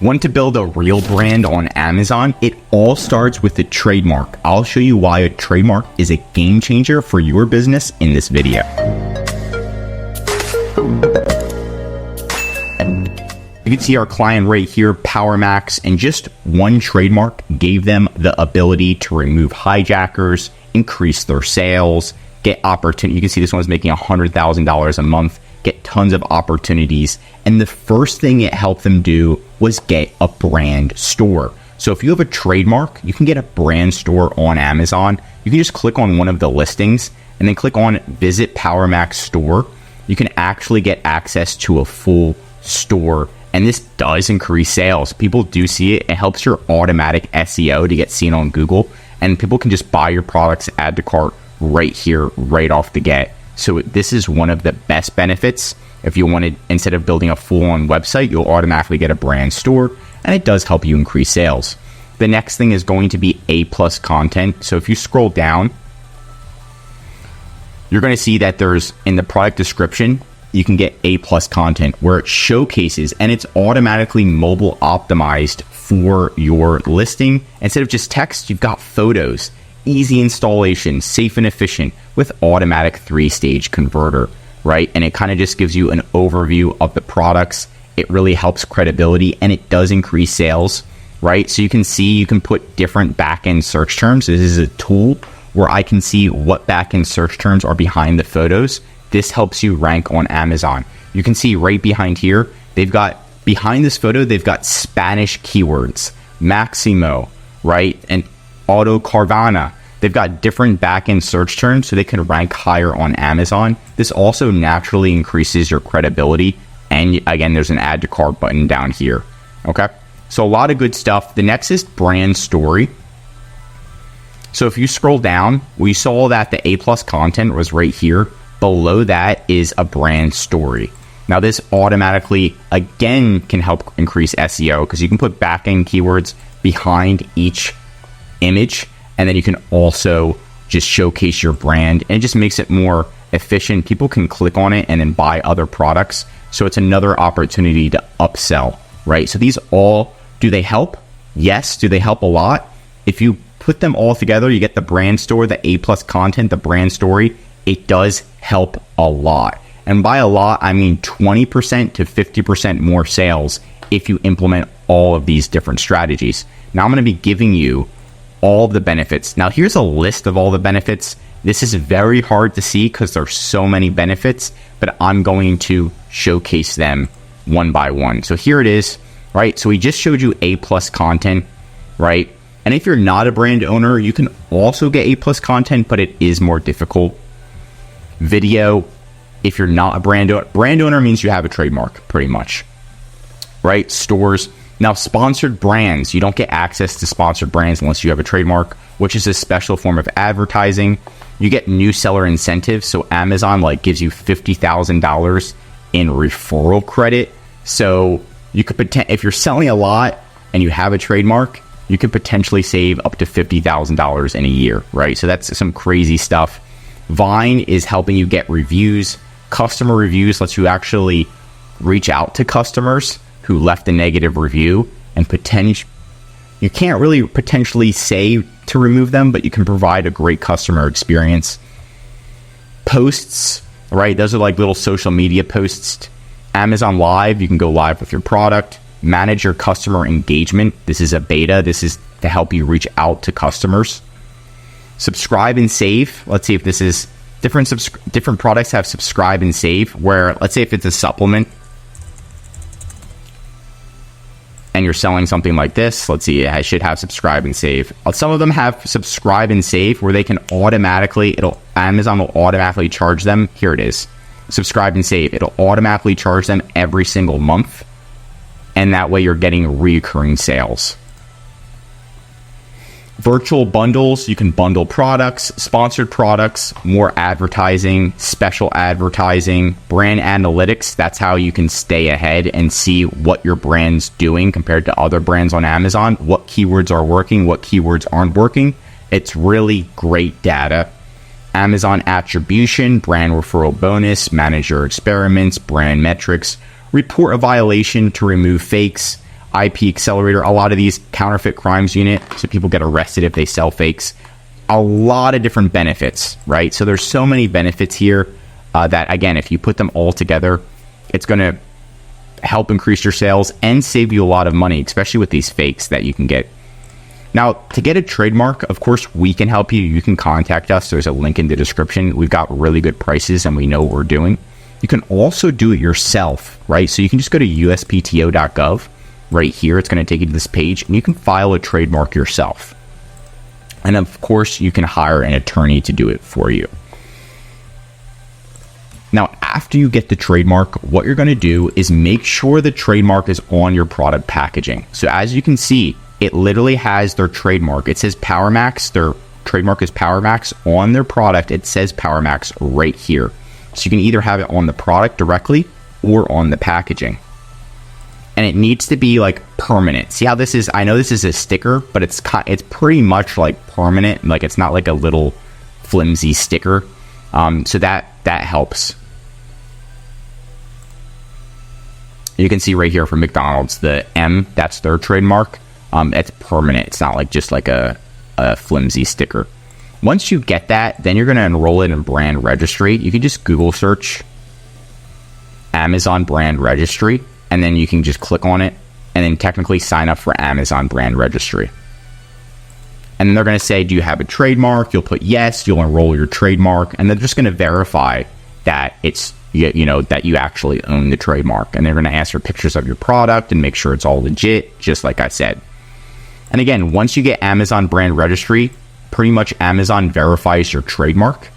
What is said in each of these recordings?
Want to build a real brand on Amazon? It all starts with a trademark. I'll show you why a trademark is a game changer for your business in this video. You can see our client right here, PowerMax, and just one trademark gave them the ability to remove hijackers, increase their sales, get opportunity. You can see this one was making $100,000 a month, get tons of opportunities. And the first thing it helped them do was get a brand store. So if you have a trademark, you can get a brand store on Amazon. You can just click on one of the listings and then click on Visit PowerMax Store. You can actually get access to a full store. And this does increase sales. People do see it. It helps your automatic SEO to get seen on Google. And people can just buy your products, add to cart right here, right off the get. So this is one of the best benefits. If you wanted, instead of building a full-on website, you'll automatically get a brand store, and it does help you increase sales. The next thing is going to be A+ content. So if you scroll down, you're going to see that there's, in the product description, you can get A+ content where it showcases, and it's automatically mobile optimized for your listing. Instead of just text, you've got photos, easy installation, safe and efficient with automatic 3-stage converter, right? And it kind of just gives you an overview of the products. It really helps credibility, and it does increase sales, right? So you can see, you can put different backend search terms. This is a tool where I can see what backend search terms are behind the photos. This helps you rank on Amazon. You can see right behind here, they've got, behind this photo, they've got Spanish keywords, Maximo, right? And Auto Carvana. They've got different backend search terms so they can rank higher on Amazon. This also naturally increases your credibility. And again, there's an add to cart button down here. Okay. So a lot of good stuff. The next is brand story. So if you scroll down, we saw that the A+ content was right here. Below that is a brand story. Now this automatically, again, can help increase SEO because you can put backend keywords behind each image, and then you can also just showcase your brand, and it just makes it more efficient. People can click on it and then buy other products. So it's another opportunity to upsell, right? So these all, do they help? Yes. Do they help a lot? If you put them all together, you get the brand store, the A+ content, the brand story. It does help a lot. And by a lot, I mean 20% to 50% more sales if you implement all of these different strategies. Now I'm going to be giving you all the benefits. Now here's a list of all the benefits. This is very hard to see because there's so many benefits, but I'm going to showcase them one by one. So here it is, right? So we just showed you A+ content, right? And if you're not a brand owner, you can also get A+ content, but it is more difficult. Video, if you're not a brand owner means you have a trademark pretty much, right? Stores. Now, sponsored brands, you don't get access to sponsored brands unless you have a trademark, which is a special form of advertising. You get new seller incentives. So Amazon gives you $50,000 in referral credit. So you could if you're selling a lot and you have a trademark, you could potentially save up to $50,000 in a year, right? So that's some crazy stuff. Vine is helping you get reviews. Customer reviews lets you actually reach out to customers who left a negative review, and you can't really potentially say to remove them, but you can provide a great customer experience. Posts, right? Those are like little social media posts. Amazon Live, you can go live with your product. Manage your customer engagement. This is a beta. This is to help you reach out to customers. Subscribe and save. Let's see if this is different products have subscribe and save, where let's say if it's a supplement and you're selling something like this, let's see, I should have subscribe and save. Some of them have subscribe and save where they can automatically, Amazon will automatically charge them. Here it is, subscribe and save. It'll automatically charge them every single month. And that way you're getting recurring sales. Virtual bundles, you can bundle products, sponsored products, more advertising, special advertising, brand analytics. That's how you can stay ahead and see what your brand's doing compared to other brands on Amazon, what keywords are working, what keywords aren't working. It's really great data. Amazon attribution, brand referral bonus, manage your experiments, brand metrics, report a violation to remove fakes, IP Accelerator, a lot of these counterfeit crimes unit, so people get arrested if they sell fakes. A lot of different benefits, right? So there's so many benefits here that, again, if you put them all together, it's going to help increase your sales and save you a lot of money, especially with these fakes that you can get. Now, to get a trademark, of course, we can help you. You can contact us. There's a link in the description. We've got really good prices and we know what we're doing. You can also do it yourself, right? So you can just go to uspto.gov right here. It's going to take you to this page and you can file a trademark yourself. And of course, you can hire an attorney to do it for you. Now, after you get the trademark, what you're going to do is make sure the trademark is on your product packaging. So as you can see, it literally has their trademark. It says PowerMax. Their trademark is PowerMax. On their product, it says PowerMax right here. So you can either have it on the product directly or on the packaging. And it needs to be like permanent. See how this is? I know this is a sticker, but it's pretty much like permanent. Like it's not like a little flimsy sticker. So that helps. You can see right here for McDonald's, the M, that's their trademark. It's permanent. It's not like just like a flimsy sticker. Once you get that, then you're going to enroll it in brand registry. You can just Google search Amazon brand registry, and then you can just click on it and then technically sign up for Amazon brand registry. And then they're going to say, do you have a trademark? You'll put yes, you'll enroll your trademark, and they're just going to verify that it's, you know, that you actually own the trademark. And they're going to ask for pictures of your product and make sure it's all legit, just like I said. And again, once you get Amazon brand registry, pretty much Amazon verifies your trademark.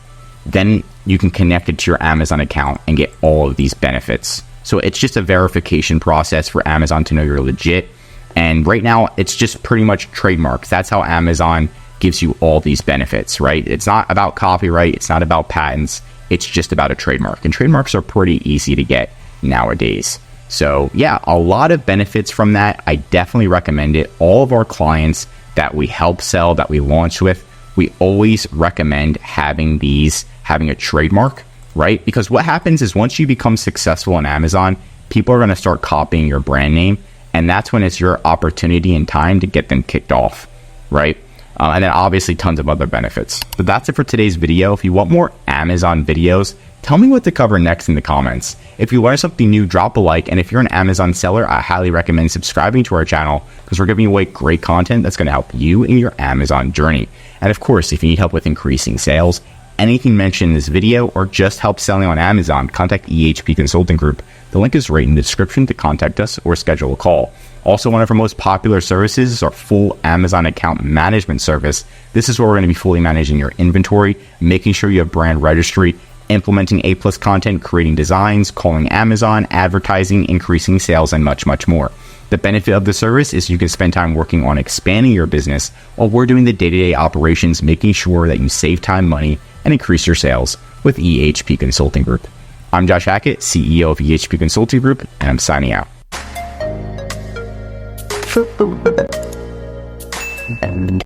Then you can connect it to your Amazon account and get all of these benefits. So it's just a verification process for Amazon to know you're legit. And right now, it's just pretty much trademarks. That's how Amazon gives you all these benefits, right? It's not about copyright. It's not about patents. It's just about a trademark. And trademarks are pretty easy to get nowadays. So yeah, a lot of benefits from that. I definitely recommend it. All of our clients that we help sell, that we launch with, we always recommend having a trademark, right? Because what happens is once you become successful on Amazon, people are going to start copying your brand name. And that's when it's your opportunity and time to get them kicked off, right? And then obviously tons of other benefits. But that's it for today's video. If you want more Amazon videos, tell me what to cover next in the comments. If you learned something new, drop a like. And if you're an Amazon seller, I highly recommend subscribing to our channel because we're giving away great content that's going to help you in your Amazon journey. And of course, if you need help with increasing sales, anything mentioned in this video, or just help selling on Amazon, contact EHP Consulting Group. The link is right in the description to contact us or schedule a call. Also, one of our most popular services is our full Amazon account management service. This is where we're going to be fully managing your inventory, making sure you have brand registry, implementing A+ content, creating designs, calling Amazon, advertising, increasing sales, and much, much more. The benefit of the service is you can spend time working on expanding your business while we're doing the day-to-day operations, making sure that you save time, money, and increase your sales with EHP Consulting Group. I'm Josh Hackett, CEO of EHP Consulting Group, and I'm signing out.